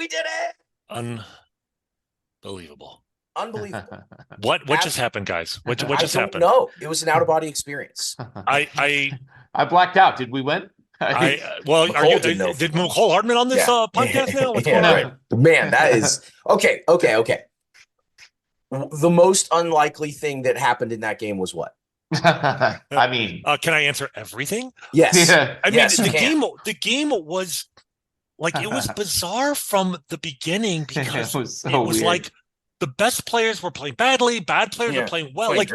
We did it. Unbelievable. Unbelievable. What just happened, guys? What just happened? No, it was an out of body experience. I blacked out. Did we win? Well, did McCall Hardman on this podcast now? What's going on? Man, that is okay. The most unlikely thing that happened in that game was what? I mean, can I answer everything? Yes. Yeah. I mean, the game was like, it was bizarre from the beginning because it was like the best players were playing badly, bad players were playing well. Like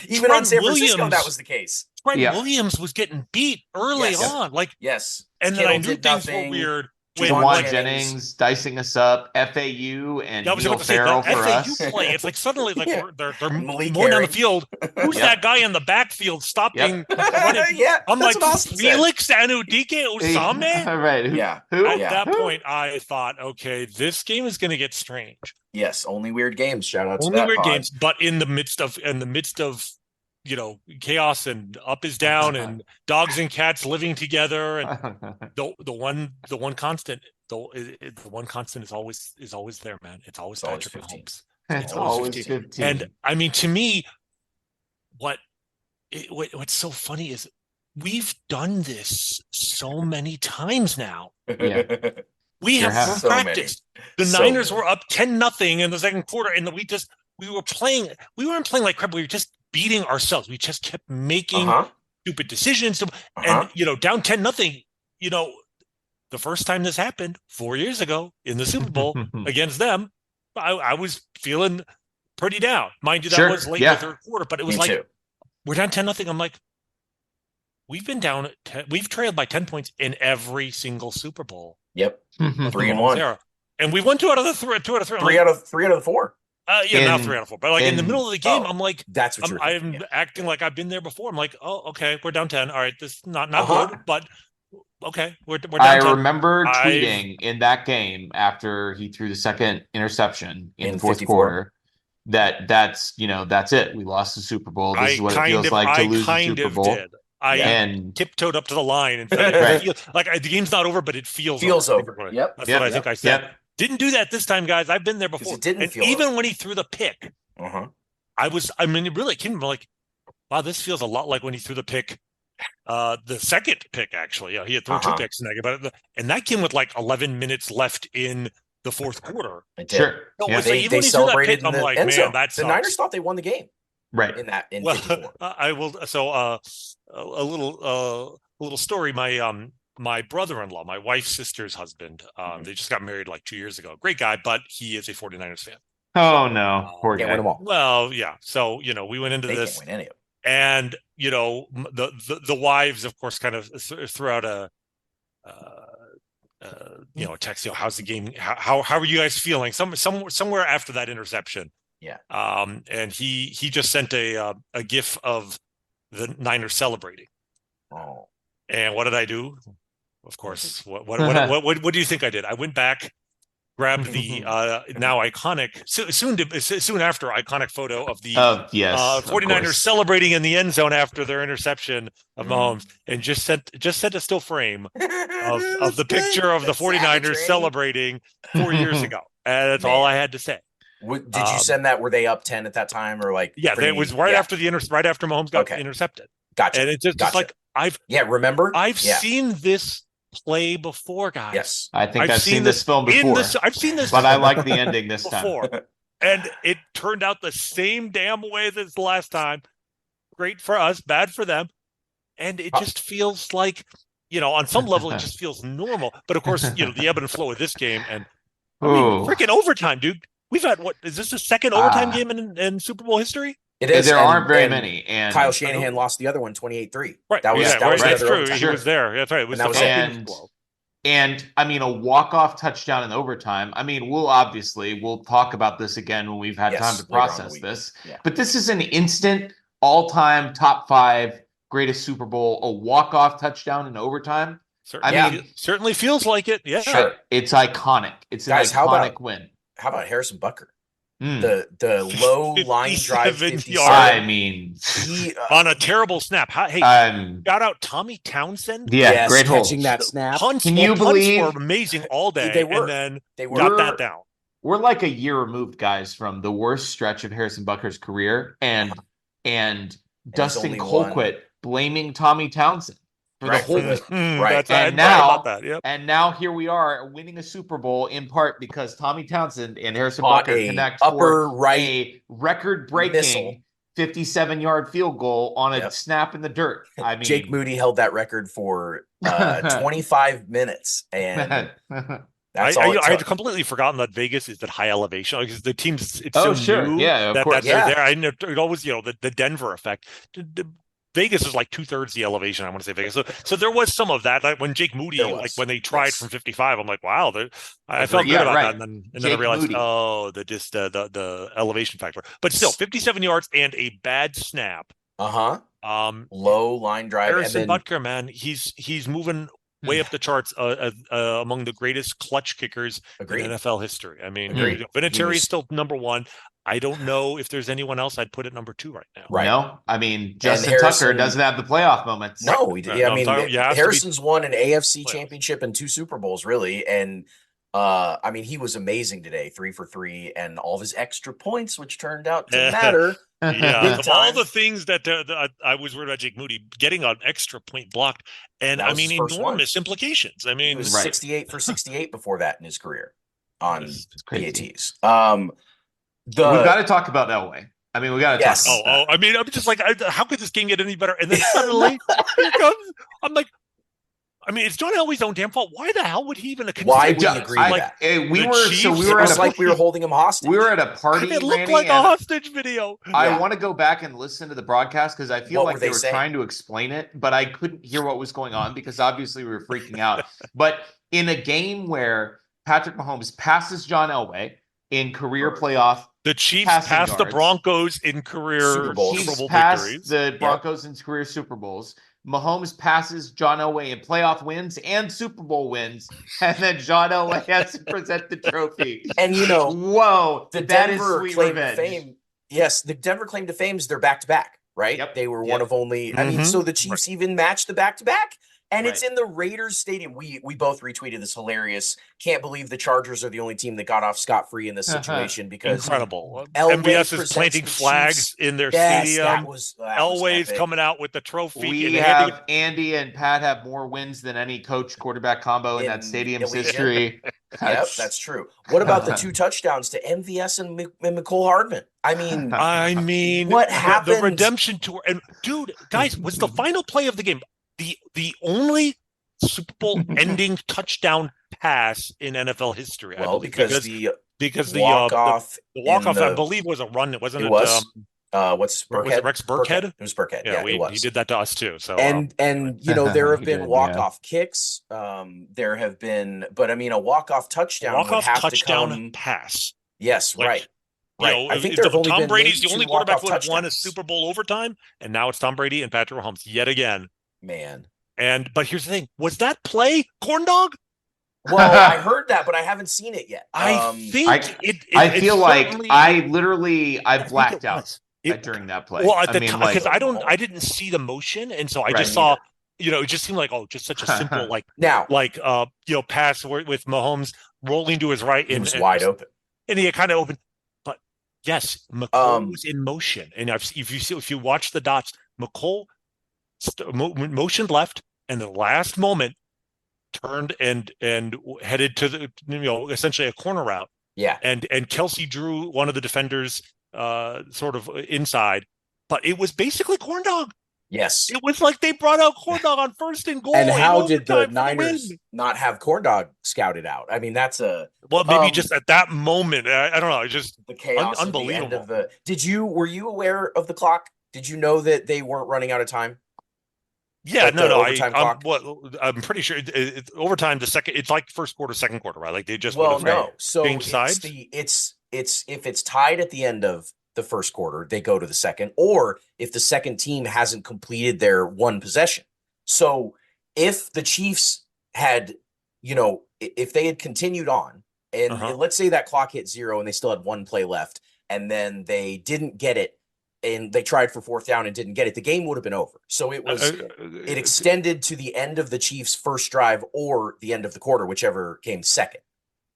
even on San Francisco, that was the case. Trent Williams was getting beat early on. Like, and then I knew things were weird. Juwan Jennings dicing us up, FAU and Neil Farrell for us. Play. It's like suddenly like they're more down the field. Who's that guy in the backfield stopping? I'm like, Felix Anudike Osame? Right. Who? At that point, I thought, okay, this game is going to get strange. Yes, only weird games. Shout out to only weird games, but in the midst of chaos and up is down and dogs and cats living together, and the one constant is always there, man. It's always Patrick Mahomes. It's always 15. And I mean, to me, what's so funny is we've done this so many times now. We have practiced. The Niners were up 10-0 in the second quarter, and we weren't playing like crap. We were just beating ourselves. We just kept making stupid decisions, and down 10-0. The first time this happened 4 years ago in the Super Bowl against them, I was feeling pretty down. Mind you, that was late in the third quarter, but it was we're down 10-0. I'm like, we've been down. We've trailed by 10 points in every single Super Bowl. Yep, 3-1, and we won 2 out of the 3. 2 out of 3. Three out of the 4. Now 3 out of 4. But like in the middle of the game, I'm like, that's what I'm acting like I've been there before. I'm like, oh, okay, we're down 10. All right, this is not good, but okay, we're down 10. I remember tweeting in that game after he threw the second interception in the fourth quarter that's it. We lost the Super Bowl. This is what it feels like to lose the Super Bowl. I tiptoed up to the line and said, like the game's not over, but it feels over. Yep. That's what I think I said. Yep. Didn't do that this time, guys. I've been there before. Even when he threw the pick, it really came like, wow, this feels a lot like when he threw the pick, the second pick, actually. He had thrown 2 picks in that game, and that came with like 11 minutes left in the fourth quarter. Sure. They celebrated in the end zone. The Niners thought they won the game. Right. In 54. I will. So a little story. My brother-in-law, my wife's sister's husband, they just got married like 2 years ago. Great guy, but he is a 49ers fan. Oh no, poor guy. Win them all. Well, yeah. So we went into this, can't win any of them. And the wives, of course, kind of threw out a text. How's the game? How are you guys feeling? Somewhere after that interception. Yeah. And he just sent a GIF of the Niners celebrating. Oh. And what did I do? Of course. What do you think I did? I went back, grabbed the now iconic, soon after iconic photo of the 49ers celebrating in the end zone after their interception of Mahomes, and just sent a still frame of the picture of the 49ers celebrating 4 years ago. And that's all I had to say. Did you send that? Were they up 10 at that time, or like? Yeah, it was right after right after Mahomes got intercepted. Gotcha. And it's just like I've seen this play before, guys. Yes, I think I've seen this film before. I've seen this, but I like the ending this time. And it turned out the same damn way as the last time. Great for us, bad for them, and it just feels like on some level it just feels normal. But of course, the ebb and flow of this game, and freaking overtime, dude. We've had is this the second overtime game in Super Bowl history? It is. There aren't very many. And Kyle Shanahan lost the other one 28-3. Right. That was that's true. He was there. That's right. It was and I mean, a walk-off touchdown in overtime. I mean, we'll talk about this again when we've had time to process this. Yeah. But this is an instant, all-time top 5 greatest Super Bowl, a walk-off touchdown in overtime. Certainly feels like it. Yeah. Sure. It's iconic. It's an iconic win. How about Harrison Butker? The low line drive 57 57. yards. I mean, he on a terrible snap. Hey, shout out Tommy Townsend. Yeah, great catching hold. that snap. Can you believe punts were amazing all day? They were. And then they were. got that down. We're like a year removed, guys, from the worst stretch of Harrison Butker's career, and Dustin Colquitt blaming Tommy Townsend for the whole bit. Right. And now here we are winning a Super Bowl in part because Tommy Townsend and Harrison Butker connect for a record-breaking 57-yard field goal on a snap in the dirt. I mean, Jake Moody held that record for 25 minutes, and that's all I had completely forgotten that Vegas is at high elevation because the team's it's so new new of course. that they're there. I know it always the Denver effect. Vegas is like 2/3 the elevation. I want to say Vegas. So there was some of that. Like when Jake Moody, like when they tried from 55, I'm like, wow. I felt good about that. And then I realized, the elevation factor. But still, 57 yards and a bad snap. Low line drive. Harrison Butker, man, he's moving way up the charts among the greatest clutch kickers in NFL history. I mean, Vinatieri is still number one. I don't know if there's anyone else I'd put at number two right now. Right. No, I mean, Justin Tucker doesn't have the playoff moments. No, he did. I mean, Harrison's won an AFC championship and 2 Super Bowls, really. And I mean, he was amazing today, 3 for 3, and all of his extra points, which turned out to matter. Of all the things that I was worried about Jake Moody getting an extra point blocked, and I mean, enormous implications. I mean, he was 68 for 68 before that in his career on PATs. We've got to talk about Elway. I mean, we got to talk about that. I mean, I'm just like, how could this game get any better? And then suddenly, here comes, I'm like, I mean, it's John Elway's own damn fault. Why the hell would he even consider? Why would he agree with that? We were at like we were holding him hostage. We were at a party. It looked like a hostage video. I want to go back and listen to the broadcast because I feel like they were trying to explain it, but I couldn't hear what was going on because obviously we were freaking out. But in a game where Patrick Mahomes passes John Elway in career playoff, the Chiefs passed the Broncos in career Super Bowl victories. The Broncos in career Super Bowls. Mahomes passes John Elway in playoff wins and Super Bowl wins, and then John Elway has to present the trophy. And whoa, the Denver claim to fame. Yes, the Denver claim to fame is they're back-to-back, right? Yep. They were one of only. I mean, so the Chiefs even matched the back-to-back. And it's in the Raiders stadium. We both retweeted this hilarious. Can't believe the Chargers are the only team that got off scot-free in this situation because incredible. Elway MBS is planting flags in their stadium. Elway's coming out with the trophy. We have Andy and Pat have more wins than any coach quarterback combo in that stadium's history. Yep, that's true. What about the 2 touchdowns to MVS and McCole Hardman? I mean, what happened? The redemption tour. And dude, guys, was the final play of the game the only Super Bowl ending touchdown pass in NFL history? Well, because the walk-off I believe was a run. It wasn't. It was. What's Burkhead? Was it Rex Burkhead? It was Burkhead. Yeah, he did that to us too. So and there have been walk-off kicks. There have been, but I mean, a walk-off touchdown would have to come pass. Yes, right. I think Tom Brady's the only quarterback who have won a Super Bowl overtime, and now it's Tom Brady and Patrick Mahomes yet again. Man. But here's the thing: was that play corn dog? Well, I heard that, but I haven't seen it yet. I feel like I blacked out during that play. Well, at the time, because I didn't see the motion, and so I just saw. It just seemed like just such a simple pass with Mahomes rolling to his right. It was wide open, and he kind of opened. But yes, McCole was in motion, and if you watch the dots, McCole motioned left, and the last moment turned and headed to the essentially a corner route. Yeah, and Kelsey drew one of the defenders sort of inside, but it was basically corn dog. Yes, it was like they brought out corn dog on 1st and goal. And how did the Niners not have corn dog scouted out? I mean, that's maybe just at that moment. I don't know. It's just the chaos. Unbelievable. Were you aware of the clock? Did you know that they weren't running out of time? Yeah, I'm pretty sure overtime. It's like first quarter, second quarter, right? Like they just So changed sides. It's if it's tied at the end of the first quarter, they go to the second, or if the second team hasn't completed their one possession. So if the Chiefs had, if they had continued on and let's say that clock hit 0 and they still had 1 play left, and then they didn't get it, and they tried for 4th down and didn't get it, the game would have been over. So it extended to the end of the Chiefs' first drive or the end of the quarter, whichever came second.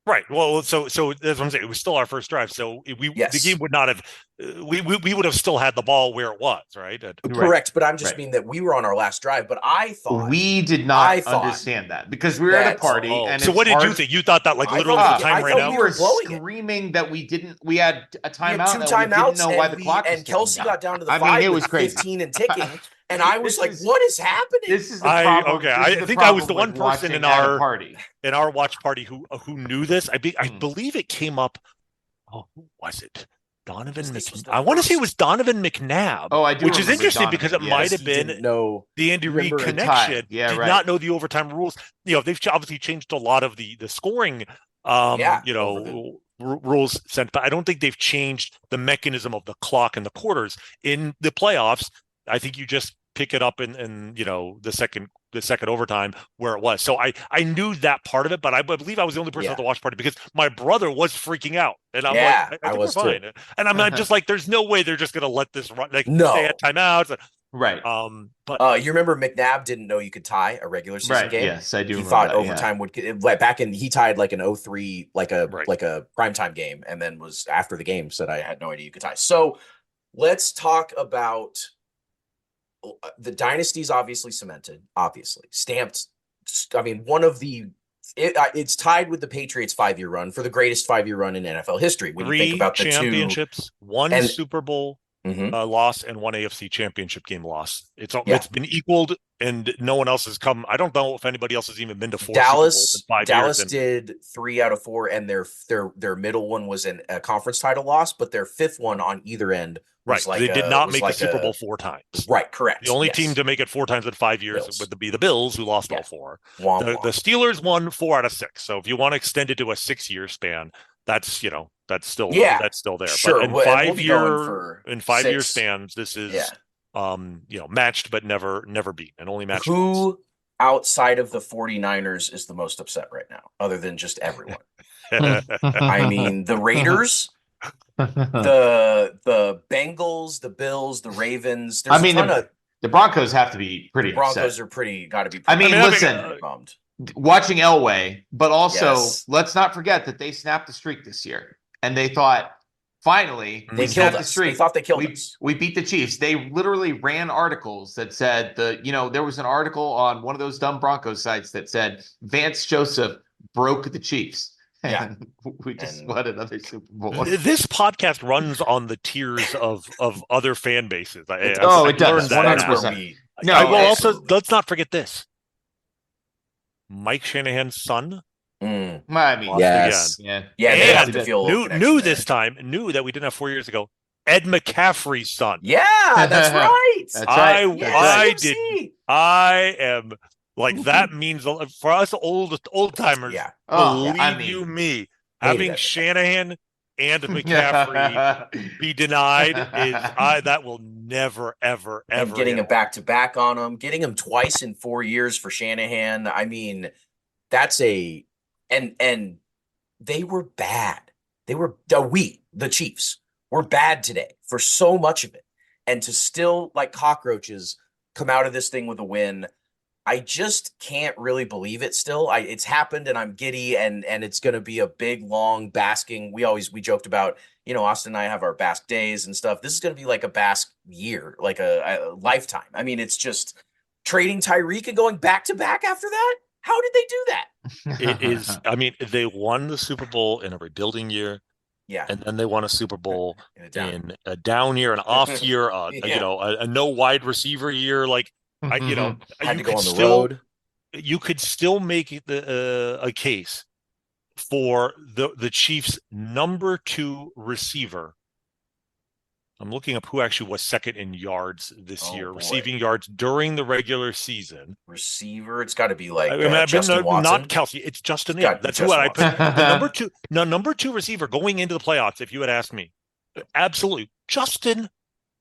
Right. Well, so that's what I'm saying. It was still our first drive, so the game would not have. We would have still had the ball where it was, right? Correct, but I'm just meaning that we were on our last drive. But I thought we did not understand that because we were at a party. And so what did you think? You thought that like literally the time ran out? We were screaming that we didn't. We had a timeout. 2 timeouts. Didn't know why the clock. And Kelsey got down to the 5. It was crazy. 15 and ticking. And I was like, "What is happening?" This is the problem. Okay, I think I was the one person in our watch party who knew this. I believe it came up. Oh, who was it? Donovan McNabb. I want to say it was Donovan McNabb. Oh, I do. Which is interesting because it might have been the Andy Reid connection. Yeah, did not know the overtime rules. You know, they've obviously changed a lot of the scoring. Rules sent, but I don't think they've changed the mechanism of the clock and the quarters in the playoffs. I think you just pick it up in the second overtime where it was. So I knew that part of it, but I believe I was the only person at the watch party because my brother was freaking out, and I'm like, I was fine. And I'm just like, there's no way they're just gonna let this run. Like, they had timeouts. Right. But you remember McNabb didn't know you could tie a regular season game. Yes, I do. He thought overtime would back in. He tied like an 0-3, like a primetime game, and then was after the game said I had no idea you could tie. So let's talk about. The dynasty's obviously cemented, stamped. I mean, it's tied with the Patriots' 5-year run for the greatest 5-year run in NFL history. When you think about the 3 championships, 1 Super Bowl loss, and 1 AFC championship game loss. It's been equaled, and no one else has come. I don't know if anybody else has even been to 4 Dallas. Super Bowls in 5 Dallas years. did 3 out of 4, and their middle one was a conference title loss, but their 5th one on either end. Right, they did not make the Super Bowl 4 times. Right, correct. The only team to make it 4 times in 5 years would be the Bills, who lost all 4. The Steelers won 4 out of 6. So if you want to extend it to a 6-year span, that's still there. Sure. But in 5-year spans, this is matched but never beaten, and only matched. Who outside of the 49ers is the most upset right now, other than just everyone? I mean, the Raiders. the Bengals, the Bills, the Ravens. There's the Broncos have to be pretty. Broncos upset. are got to be. Listen, watching Elway, but also let's not forget that they snapped the streak this year, and they thought finally they killed us. They thought they killed us. We beat the Chiefs. They literally ran articles that said there was an article on one of those dumb Broncos sites that said Vance Joseph broke the Chiefs. And we just won another Super Bowl. This podcast runs on the tears of other fan bases. It does. 100%. Also, let's not forget this. Mike Shanahan's son. Yes. Yeah. They have to feel knew this time, knew that we didn't have 4 years ago. Ed McCaffrey's son. Yeah, that's right. That's right. I am. Like, that means for us old timers. Yeah. Believe me, having Shanahan and McCaffrey be denied that will never, ever, ever. And getting a back-to-back on them, getting them twice in 4 years for Shanahan. I mean, that's and they were bad. They were the Chiefs were bad today for so much of it, and to still like cockroaches come out of this thing with a win. I just can't really believe it still. It's happened, and I'm giddy, and it's going to be a big, long basking. We joked about, Austin and I have our bask days and stuff. This is going to be like a bask year, like a lifetime. I mean, it's just trading Tyreek and going back to back after that. How did they do that? It is. I mean, they won the Super Bowl in a rebuilding year. Yeah. And then they won a Super Bowl in a down year, an off year, a no wide receiver year. Like, had to go on the road. You could still make a case for the Chiefs' number 2 receiver. I'm looking up who actually was second in yards this year, receiving yards during the regular season. Receiver, it's got to be like Justin Watson. Not Kelsey. It's Justin. That's what I put. The number 2 receiver going into the playoffs. If you had asked me, absolutely, Justin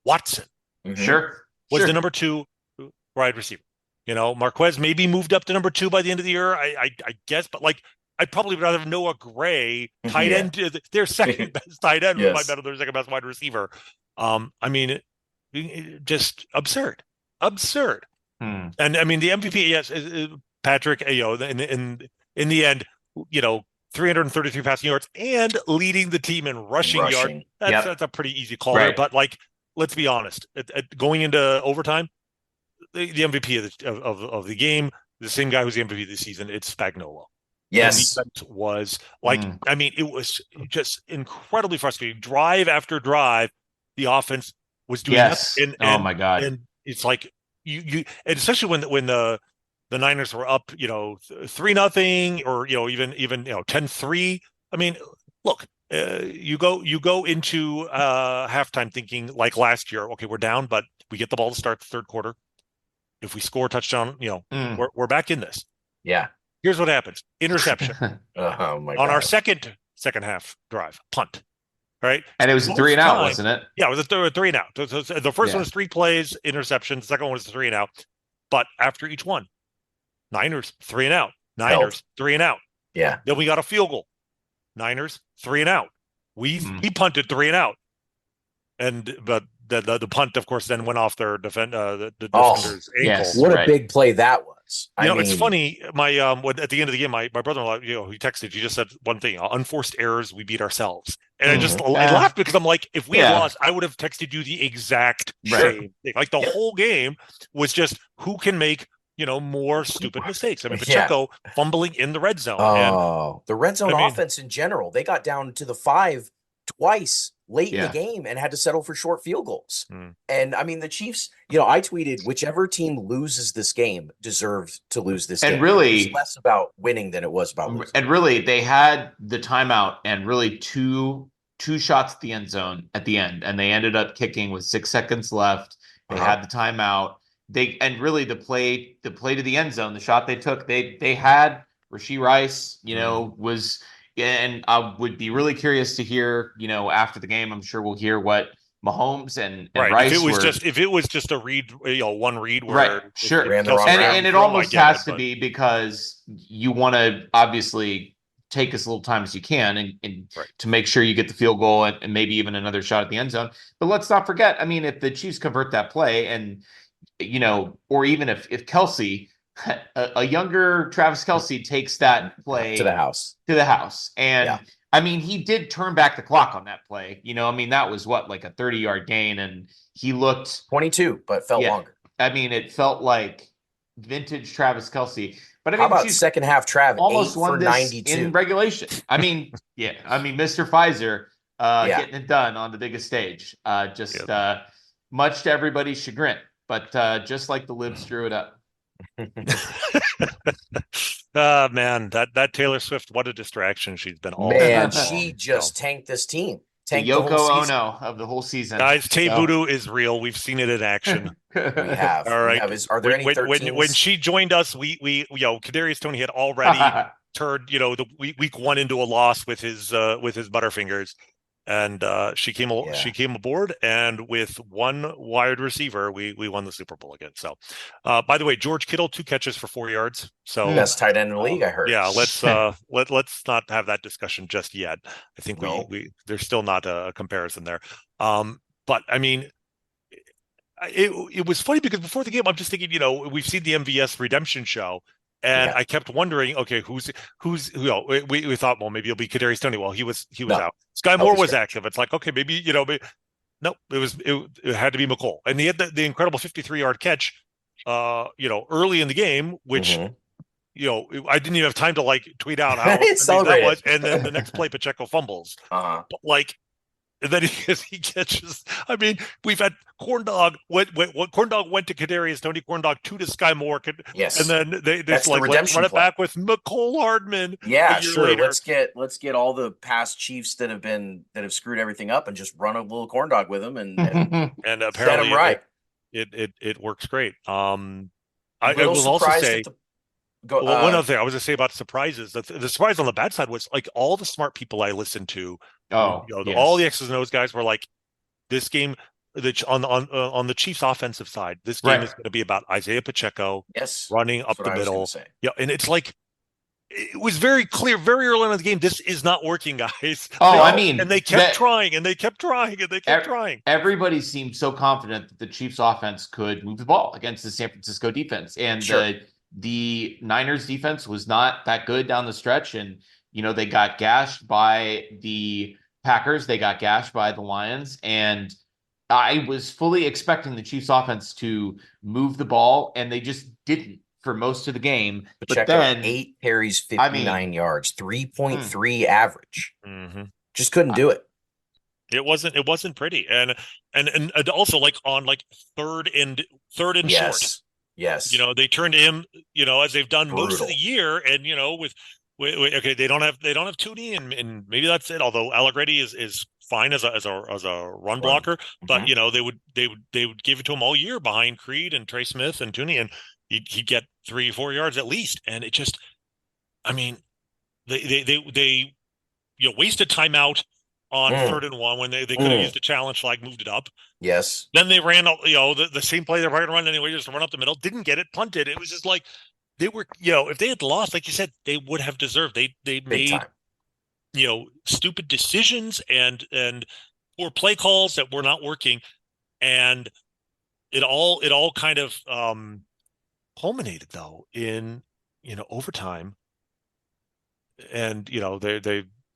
Watson. Mm-hmm. Sure, was the number 2 wide receiver. Marquez maybe moved up to number 2 by the end of the year. I guess, but like I'd probably rather have Noah Gray, tight end, their second best tight end, with my better their second best wide receiver. I mean, just absurd. And I mean, the MVP, yes, Patrick, in the end, 333 passing yards and leading the team in rushing yards. That's a pretty easy call there. But like, let's be honest, going into overtime, the MVP of the game, the same guy who's the MVP this season, it's Spagnuolo. Yes. The defense was like, I mean, it was just incredibly frustrating. Drive after drive, the offense was doing nothing. Oh my God. And it's like you and especially when the Niners were up, 3-0 or even 10-3. I mean, look, you go into halftime thinking like last year, okay, we're down, but we get the ball to start the third quarter. If we score a touchdown, we're back in this. Yeah. Here's what happens: interception. Oh my God. On our second half drive, punt. Right, and it was a 3-and-out, wasn't it? Yeah, it was a 3-and-out. So the first one was 3 plays, interception. The second one was a 3-and-out. But after each one, Niners 3-and-out. Niners 3-and-out. Yeah. Then we got a field goal. Niners 3-and-out. We punted 3-and-out. But the punt, of course, then went off their the defender's ankle. Yes, what a big play that was. I mean, it's funny. My at the end of the game, my brother-in-law, he texted. He just said one thing: unforced errors, we beat ourselves. And I laughed because I'm like, if we had lost, I would have texted you the exact same thing. Like the whole game was just who can make more stupid mistakes. I mean, Pacheco fumbling in the red zone. The red zone offense in general, they got down to the 5 twice late in the game and had to settle for short field goals. And I mean, the Chiefs, I tweeted, whichever team loses this game deserves to lose this game. And really, it's less about winning than it was about losing. And really, they had the timeout and really two shots at the end zone at the end, and they ended up kicking with 6 seconds left. They had the timeout. The play to the end zone, the shot they took, they had Rashee Rice, was. And I would be really curious to hear, after the game, I'm sure we'll hear what Mahomes and Rice if it was just a read, one read where sure. And it almost has to be because you want to obviously take as little time as you can and to make sure you get the field goal and maybe even another shot at the end zone. But let's not forget, I mean, if the Chiefs convert that play and, or even if Kelsey, a younger Travis Kelce takes that play to the house. And I mean, he did turn back the clock on that play. I mean, that was like a 30-yard gain, and he looked 22, but felt longer. I mean, it felt like vintage Travis Kelce. But I mean, how about second half Travis almost won this 92 in regulation. I mean, Mr. Pfizer getting it done on the biggest stage. Much to everybody's chagrin, but just like the libs drew it up. Man, that Taylor Swift, what a distraction she's been. She just tanked this team. Tanked Yoko Ono of the whole season. Guys, Tay Voodoo is real. We've seen it in action. We have. All right. Are there any 13s? When she joined us, we Kadarius Toney had already turned the week 1 into a loss with his Butterfingers. And she came aboard, and with one wide receiver, we won the Super Bowl again. So, by the way, George Kittle 2 catches for 4 yards. So best tight end in the league, I heard. Yeah, let's not have that discussion just yet. I think we there's still not a comparison there. But I mean, it was funny because before the game, I'm just thinking, we've seen the MVS redemption show. And I kept wondering, okay, who's we thought, well, maybe it'll be Kadarius Toney. Well, he was out. Sky Moore was active. It's like, okay, maybe no, it had to be McColl, and he had the incredible 53-yard catch, early in the game, which I didn't even have time to tweet out how that was, and then the next play, Pacheco fumbles, but and then he catches. I mean, we've had Corn Dog. Corn Dog went to Kadarius Toney. Corn Dog 2 to Sky Moore. Yes, and then they run it back with McCole Hardman. Yeah, sure. Later. Let's get all the past Chiefs that have screwed everything up and just run a little Corn Dog with them and apparently set them right. It works great. I will also say. One other thing I was going to say about surprises. The surprise on the bad side was all the smart people I listened to. All the X's and O's guys were like, this game on the Chiefs offensive side, this game is going to be about Isaiah Pacheco running up the middle. Yeah, and it's like it was very clear very early in the game, this is not working, guys. And they kept trying, and they kept trying, and they kept trying. Everybody seemed so confident that the Chiefs offense could move the ball against the San Francisco defense. And the Niners defense was not that good down the stretch. And, they got gashed by the Packers. They got gashed by the Lions. And I was fully expecting the Chiefs offense to move the ball, and they just didn't for most of the game. But then 8 carries, 59 yards, 3.3 average. Just couldn't do it. It wasn't pretty. And also on third and short. Yes. They turned to him, as they've done most of the year. And, okay, they don't have Tooney, and maybe that's it. Although Allegretti is fine as a run blocker, but they would give it to him all year behind Creed and Trey Smith and Tooney, and he'd get 3-4 yards at least. And it just, they wasted timeout on 3rd and 1 when they could have used a challenge flag, moved it up. Yes. Then they ran, the same play they're going to run anyway, just run up the middle, didn't get it, punted. It was just like they were, if they had lost, like you said, they would have deserved. They made stupid decisions and poor play calls that were not working, and it all kind of culminated though in overtime. And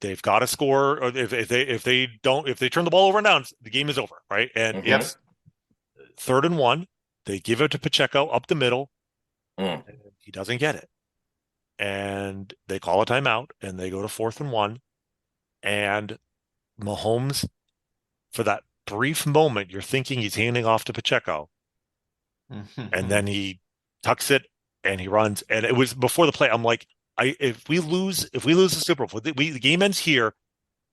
they've got to score, or if they turn the ball over and down, the game is over, right? And it's 3rd and 1. They give it to Pacheco up the middle, and he doesn't get it, and they call a timeout, and they go to 4th and 1, and Mahomes, for that brief moment, you're thinking he's handing off to Pacheco, and then he tucks it and he runs, and it was before the play. I'm like, if we lose the Super Bowl, the game ends here,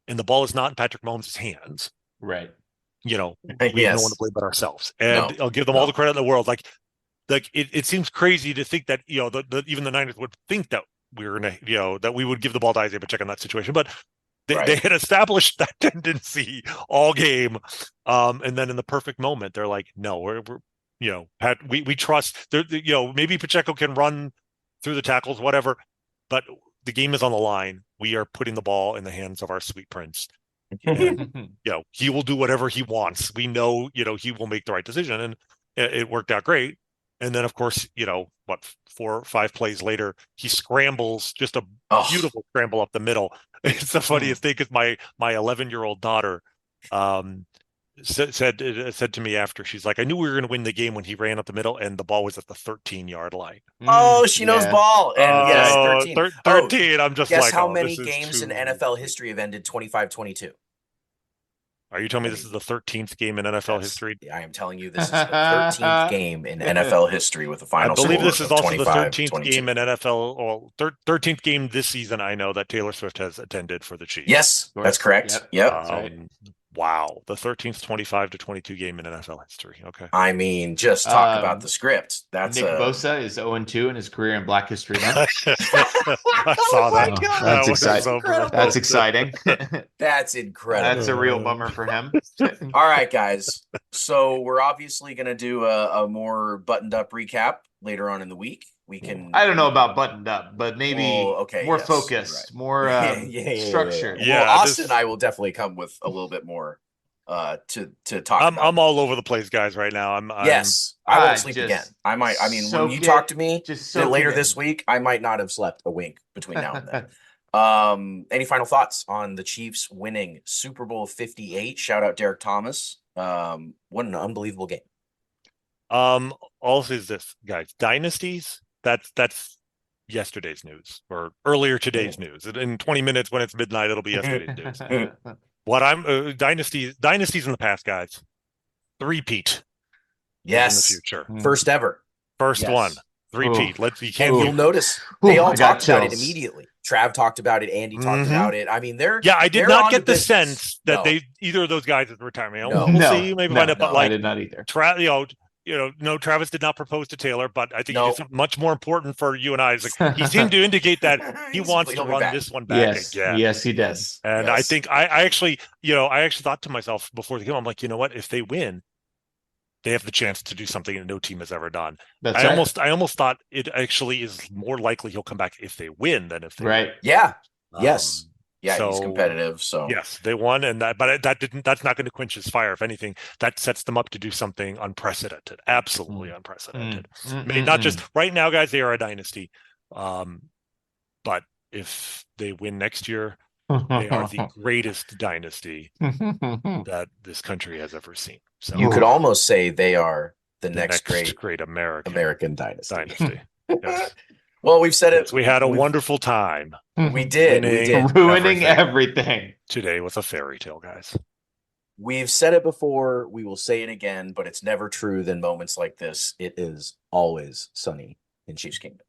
and the ball is not in Patrick Mahomes' hands, right? We have no one to blame but ourselves, and I'll give them all the credit in the world. Like it seems crazy to think that even the Niners would think that we were gonna that we would give the ball to Isaiah Pacheco in that situation, but they had established that tendency all game, and then in the perfect moment, they're like, no, we're we trust. Maybe Pacheco can run through the tackles, whatever. But the game is on the line. We are putting the ball in the hands of our sweet prince. And, he will do whatever he wants. We know, he will make the right decision. And it worked out great. And then, of course, 4 or 5 plays later, he scrambles, just a beautiful scramble up the middle. It's the funniest thing, because my 11-year-old daughter said to me after, she's like, I knew we were going to win the game when he ran up the middle and the ball was at the 13-yard line. She knows ball. And yes, 13. 13. I'm just guess how many games in NFL history have ended 25-22? Are you telling me this is the 13th game in NFL history? I am telling you this is the 13th game in NFL history with a final score. I believe this is also the 13th game in NFL, or 13th game this season, I know, that Taylor Swift has attended for the Chiefs. Yes, that's correct. Yep. Wow, the 13th 25-22 game in NFL history. Okay. I mean, just talk about the script. That's Nick Bosa is 0-2 in his career in Black History Month. I saw that. That's exciting. That's exciting. That's incredible. That's a real bummer for him. All right, guys. So we're obviously going to do a more buttoned up recap later on in the week. We can. I don't know about buttoned up, but maybe more focused, more structured. Yeah, well, Austin and I will definitely come with a little bit more to talk about. I'm all over the place, guys, right now. I won't sleep again. I might. I mean, when you talk to me later this week, I might not have slept a wink between now and then. Any final thoughts on the Chiefs winning Super Bowl 58? Shout out Derek Thomas. What an unbelievable game. Also is this, guys, dynasties. That's yesterday's news, or earlier today's news. In 20 minutes, when it's midnight, it'll be yesterday's news. What I'm dynasties in the past, guys. Three-peat. Yes. In the future. First ever. First one. Three-peat. You'll notice they all talked about it immediately. Trav talked about it. Andy talked about it. I mean, I did not get the sense that either of those guys is retiring. We'll see. Maybe find out. But I did not either. Travis did not propose to Taylor, but I think it's much more important for you and I. Like, he seemed to indicate that he wants to run this one back again. Yes, he does. And I think I actually thought to myself before the game, I'm like, you know what? If they win, they have the chance to do something that no team has ever done. That's right. I almost thought it actually is more likely he'll come back if they win than if they win. Yeah. Yes. Yeah, so, he's competitive. So yes, they won, and that's not going to quench his fire. If anything, that sets them up to do something unprecedented, absolutely unprecedented. Not just right now, guys, they are a dynasty. But if they win next year, they are the greatest dynasty that this country has ever seen. So you could almost say they are the next great American dynasty. Yes. Well, we've said it. Yes, we had a wonderful time. We did. Ruining everything. Today was a fairy tale, guys. We've said it before. We will say it again, but it's never true than moments like this. It is always sunny in Chiefs Kingdom.